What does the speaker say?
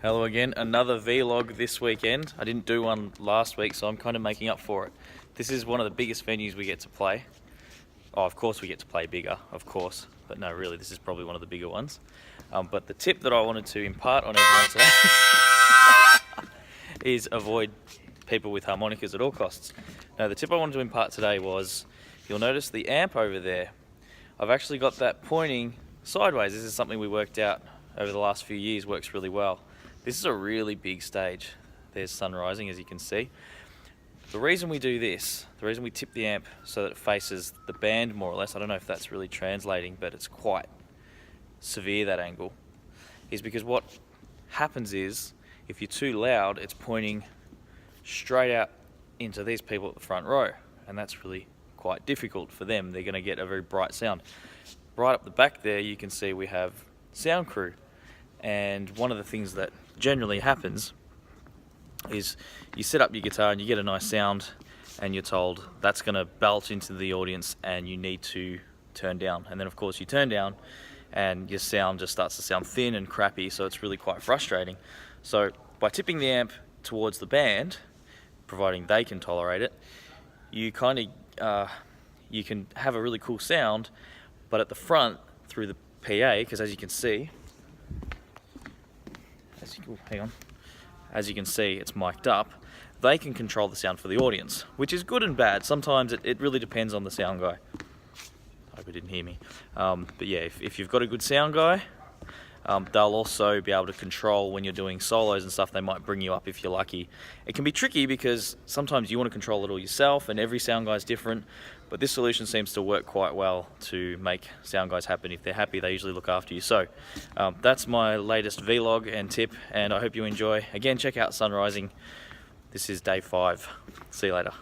Hello again, another vlog this weekend. I didn't do one last week, so I'm kind of making up for it. This is one of the biggest venues we get to play. Oh, of course we get to play bigger, of course. But no, really, this is probably one of the bigger ones. But the tip that I wanted to impart on everyone today is avoid people with harmonicas at all costs. Now, the tip I wanted to impart today was, you'll notice the amp over there. I've actually got that pointing sideways. This is something we worked out over the last few years, works really well. This is a really big stage. There's sun rising, as you can see. The reason we do this, the reason we tip the amp so that it faces the band more or less, I don't know if that's really translating, but it's quite severe, that angle, is because what happens is, if you're too loud, it's pointing straight out into these people at the front row, and that's really quite difficult for them. They're going to get a very bright sound. Right up the back there, you can see we have sound crew, and one of the things that generally happens is you set up your guitar and you get a nice sound and you're told that's going to belch into the audience and you need to turn down, and then of course you turn down and your sound just starts to sound thin and crappy, so it's really quite frustrating. So by tipping the amp towards the band, providing they can tolerate it, you kind of you can have a really cool sound, but at the front through the PA, because as you can see, as you can see, it's mic'd up. They can control the sound for the audience, which is good and bad. Sometimes it really depends on the sound guy. I hope you didn't hear me. But yeah, if you've got a good sound guy, they'll also be able to control when you're doing solos and stuff. They might bring you up if you're lucky. It can be tricky because sometimes you want to control it all yourself, and every sound guy is different. But this solution seems to work quite well to make sound guys happy. If they're happy, they usually look after you. So that's my latest vlog and tip, and I hope you enjoy. Again, check out Sun Rising. This is day 5. See you later.